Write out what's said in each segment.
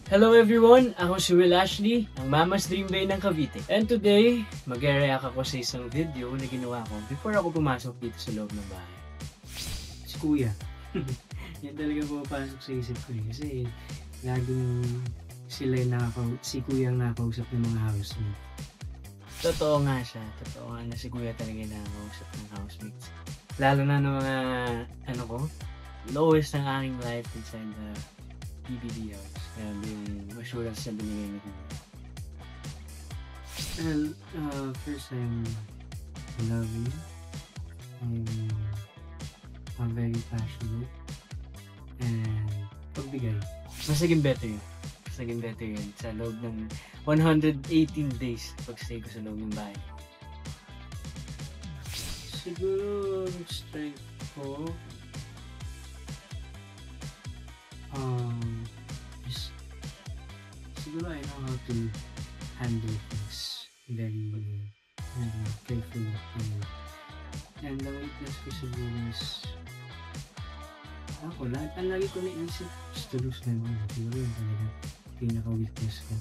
Hello everyone! Ako si Will Ashley, ang Mama's Dream Bay ng Cavite. And today, mag-react ako sa isang video na ginawa ko before ako pumasok dito sa loob ng bahay. Si Kuya. Yan talaga pumapasok sa isip ko kasi laging si Kuya ang nakakausap ng mga housemate. Totoo nga siya. Totoo nga na si Kuya talaga nakakausap ng housemates. Lalo na ng mga, lowest ng aking life inside the PBB house. Grabe yung assurance na binigay ni Kuya. Well, first I'm loving. I'm very passionate. And pagbigay. Mas naging better yun. Mas naging better yun sa loob ng 118 days pag-stay ko sa loob ng bahay. Siguro yung strength ko siguro I know how to handle things very carefully. And the weakness ko siguro is ang lagi ko naisip is to lose my mind. Siguro yun talaga pinaka-weakness ko.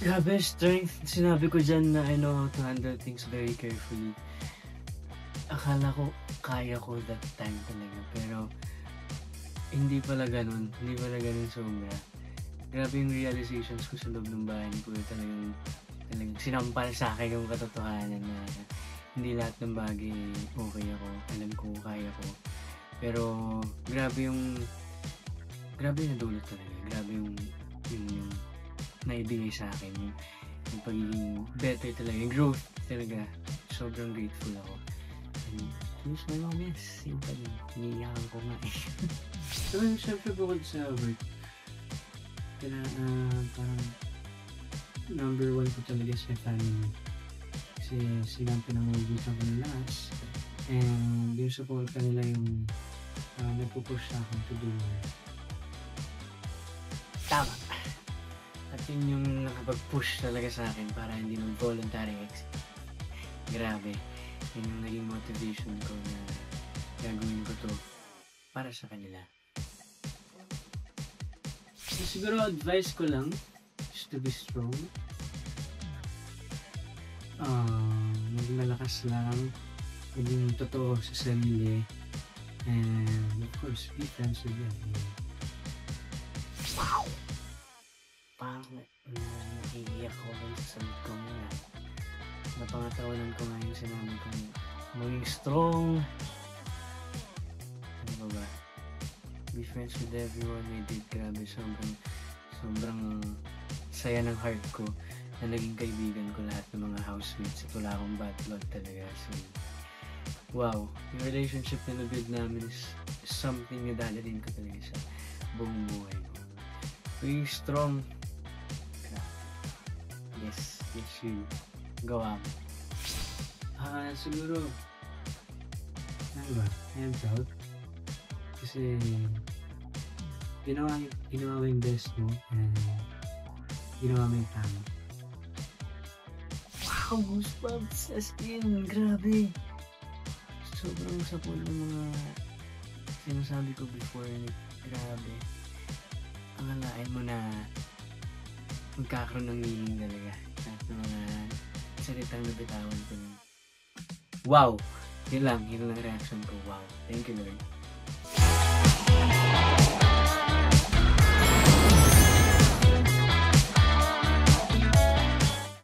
Grabe, strength. Sinabi ko dyan na I know how to handle things very carefully. Akala ko kaya ko that time talaga, pero hindi pala ganun sobra. Grabe yung realizations ko sa loob ng bahay ni Kuya, talagang sinampal sa akin yung katotohanan na hindi lahat ng bagay okay ako, alam ko, kaya ko. Pero grabe yung nadulot talaga. Grabe yung naibigay sa akin, yung pagiging better talaga, yung growth talaga. Sobrang grateful ako. And use my mom, yes, yung pala, hinihiyakan ko nga eh. So, syempre bukod sa work, parang number one ko talaga sa family. Kasi silang pinangugutan ko ng lakas. And yung support nila yung nagpupush sa akin to do more. Tama. At yun yung nakapag-push talaga sa akin para hindi mag-voluntary exit. Grabe. Yun yung naging motivation ko na gagawin ko to para sa kanila. So, siguro advice ko lang is to be strong. Maging malakas lang. Maging totoo sa sarili. And of course, be friends with them. Wow! Parang nahihiyak ko rin sa salit ko nga. Napangatawanan ko nga yung sinabi ko maging strong. Ano ba ba? Be friends with everyone. I did. Grabe, sobrang saya ng heart ko na naging kaibigan ko lahat ng mga housemates at wala akong bad blood talaga. So, wow, yung relationship na na-build namin is something na dadalhin ko talaga sa buong buhay ko. Being strong, yes, you gawa mo. Siguro, ano ba, I am proud. Kasi, ginawa mo yung best mo, and ginawa mo yung tama. Wow, goosebumps as in, grabe. Sobrang sapol ng mga sinasabi ko before, grabe. Ang alain mo na magkakaroon ng meaning talaga at mga salitang nabitawan ko. Wow! Yun lang reaction ko. Wow! Thank you, Lord.